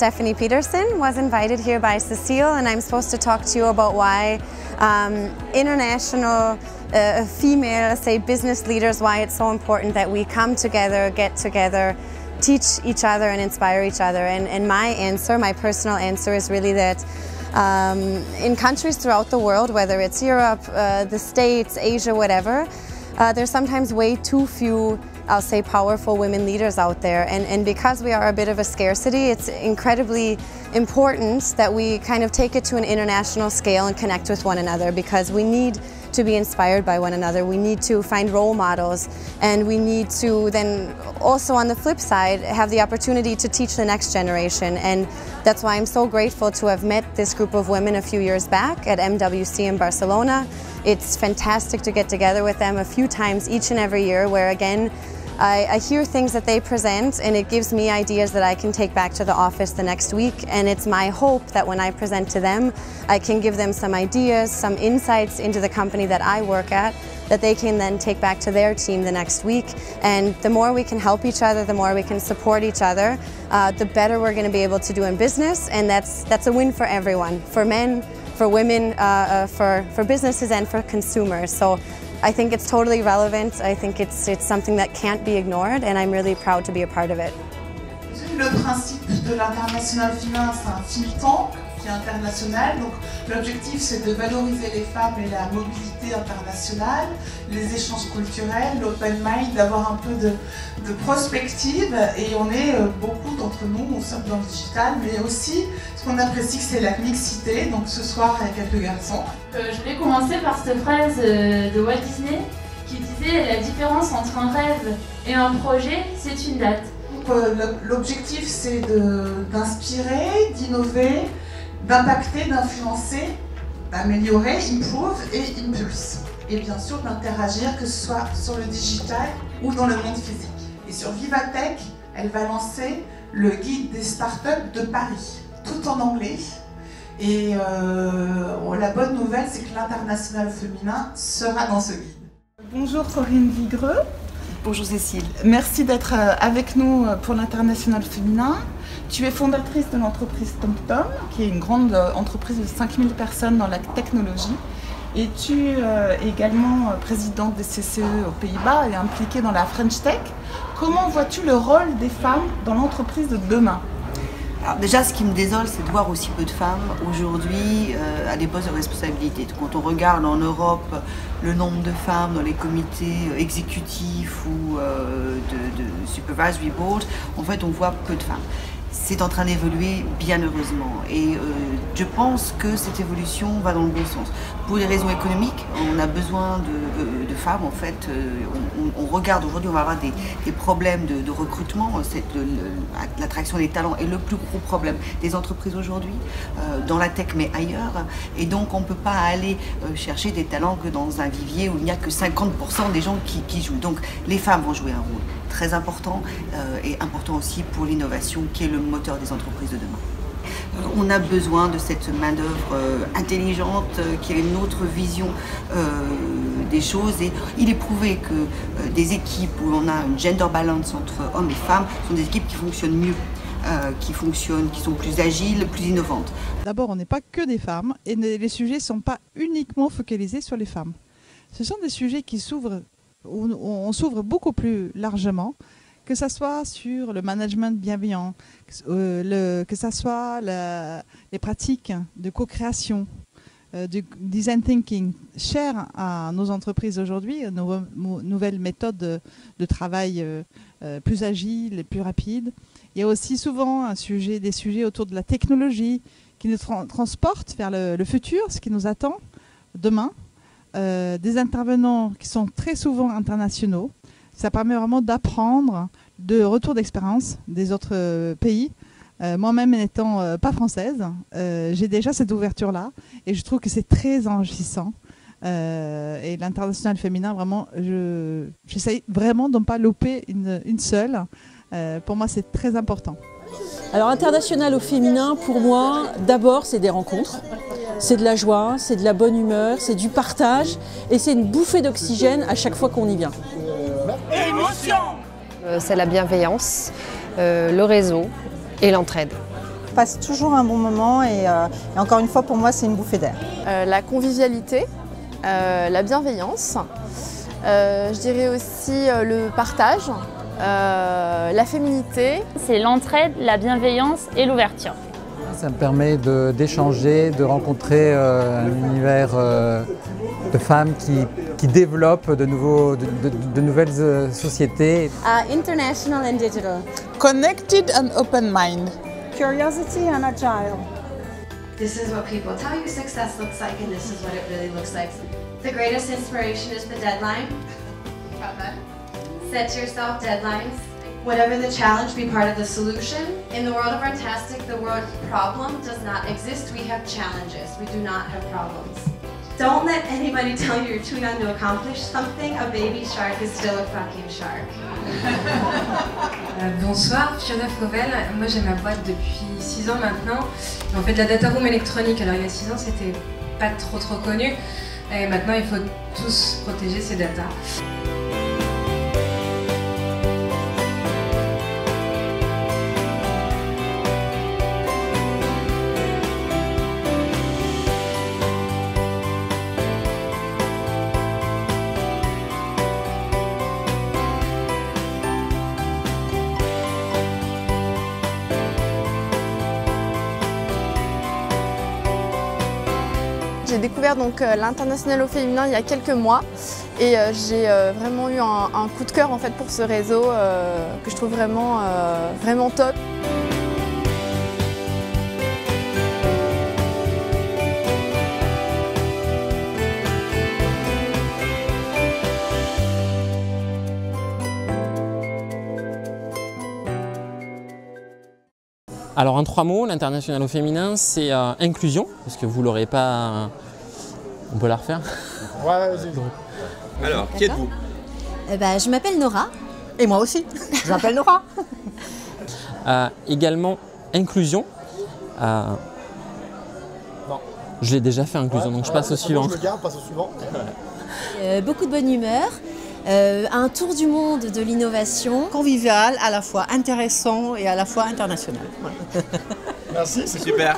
Stephanie Peterson, was invited here by Cecile, and I'm supposed to talk to you about why international female, say, business leaders, why it's so important that we come together, get together, teach each other and inspire each other. And my answer, my personal answer is really that in countries throughout the world, whether it's Europe, the States, Asia, whatever, there's sometimes way too few, I'll say, powerful women leaders out there. And because we are a bit of a scarcity, it's incredibly important that we kind of take it to an international scale and connect with one another, because we need to be inspired by one another. We need to find role models, and we need to then also, on the flip side, have the opportunity to teach the next generation. And that's why I'm so grateful to have met this group of women a few years back at MWC in Barcelona. It's fantastic to get together with them a few times each and every year, where again, I hear things that they present, and it gives me ideas that I can take back to the office the next week. And it's my hope that when I present to them, I can give them some ideas, some insights into the company that I work at, that they can then take back to their team the next week. And the more we can help each other, the more we can support each other, the better we're going to be able to do in business. And that's a win for everyone, for men, for women, for businesses and for consumers. So I think it's totally relevant. I think it's something that can't be ignored, and I'm really proud to be a part of it. Le principe de l'International Féminin, c'est un think tank qui est international. Donc l'objectif, c'est de valoriser les femmes et la mobilité internationale, les échanges culturels, l'open mind, d'avoir un peu de prospective. Et on est beaucoup d'entre nous, on sommes dans le digital, mais aussi ce qu'on apprécie, c'est la mixité. Donc ce soir, il y a quelques garçons. Je voulais commencer par cette phrase de Walt Disney qui disait: la différence entre un rêve et un projet, c'est une date. L'objectif, c'est d'inspirer, d'innover, d'impacter, d'influencer, d'améliorer, improve et impulse. Et bien sûr d'interagir, que ce soit sur le digital ou dans le monde physique. Et sur Vivatech, elle va lancer le guide des startups de Paris, tout en anglais. Et la bonne nouvelle, c'est que l'International Féminin sera dans ce guide. Bonjour Corinne Vigreux. Bonjour Cécile. Merci d'être avec nous pour l'International Féminin. Tu es fondatrice de l'entreprise TomTom, qui est une grande entreprise de 5000 personnes dans la technologie. Et tu es également présidente des CCE aux Pays-Bas et impliquée dans la French Tech. Comment vois-tu le rôle des femmes dans l'entreprise de demain ? Alors déjà, ce qui me désole, c'est de voir aussi peu de femmes aujourd'hui à des postes de responsabilité. Quand on regarde en Europe le nombre de femmes dans les comités exécutifs ou de supervisory board, en fait, on voit peu de femmes. C'est en train d'évoluer, bien heureusement, et je pense que cette évolution va dans le bon sens. Pour des raisons économiques, on a besoin de femmes, en fait. On regarde aujourd'hui, on va avoir des problèmes de recrutement, l'attraction des talents est le plus gros problème des entreprises aujourd'hui, dans la tech mais ailleurs, et donc on ne peut pas aller chercher des talents que dans un vivier où il n'y a que 50% des gens qui jouent. Donc les femmes vont jouer un rôle très important et important aussi pour l'innovation qui est le moteur des entreprises de demain. On a besoin de cette main-d'œuvre intelligente qui a une autre vision des choses, et il est prouvé que des équipes où on a une gender balance entre hommes et femmes sont des équipes qui fonctionnent mieux, qui sont plus agiles, plus innovantes. D'abord, on n'est pas que des femmes et les sujets ne sont pas uniquement focalisés sur les femmes. Ce sont des sujets qui s'ouvrent, où on s'ouvre beaucoup plus largement, que ce soit sur le management bienveillant, que ce soit les pratiques de co-création, du design thinking, cher à nos entreprises aujourd'hui, nos nouvelles méthodes de travail plus agiles et plus rapides. Il y a aussi souvent des sujets autour de la technologie qui nous transportent vers le futur, ce qui nous attend demain. Des intervenants qui sont très souvent internationaux. Ça permet vraiment d'apprendre de retours d'expérience des autres pays. Moi-même n'étant pas française, j'ai déjà cette ouverture-là et je trouve que c'est très enrichissant. Et l'International Féminin, vraiment, j'essaye vraiment de ne pas louper une seule. Pour moi, c'est très important. Alors, International au féminin, pour moi, d'abord, c'est des rencontres. C'est de la joie, c'est de la bonne humeur, c'est du partage et c'est une bouffée d'oxygène à chaque fois qu'on y vient. C'est la bienveillance, le réseau et l'entraide. passe toujours un bon moment et encore une fois pour moi c'est une bouffée d'air. La convivialité, la bienveillance, je dirais aussi le partage, la féminité. C'est l'entraide, la bienveillance et l'ouverture. Ça me permet d'échanger, de rencontrer un univers de femmes qui développent de nouvelles sociétés. International and digital. Connected and open mind. Curiosity and agile. This is what people tell you success looks like, and this is what it really looks like. The greatest inspiration is the deadline. Set yourself deadlines. Whatever the challenge, be part of the solution. In the world of Artastic, the word problem does not exist. We have challenges. We do not have problems. Don't let anybody tell you you're too young to accomplish something. A baby shark is still a fucking shark. Bonsoir, Fiona Fauvel. Moi j'ai ma boîte depuis 6 ans maintenant. On fait de la data room électronique. Alors il y a 6 ans c'était pas trop connu. Et maintenant il faut tous protéger ces datas. J'ai découvert donc l'International au féminin il y a quelques mois et j'ai vraiment eu un coup de cœur en fait pour ce réseau que je trouve vraiment top. Alors en 3 mots, l'International au féminin, c'est inclusion, parce que vous l'aurez pas... On peut la refaire? Ouais, vas-y. Alors, qui êtes-vous? Je m'appelle Nora. Et moi aussi, je m'appelle Nora. Également, inclusion. Non. Je l'ai déjà fait, inclusion, donc je passe au suivant. Je le garde, passe au suivant. Beaucoup de bonne humeur. Un tour du monde de l'innovation. Convivial, à la fois intéressant et à la fois international. Merci, c'est super.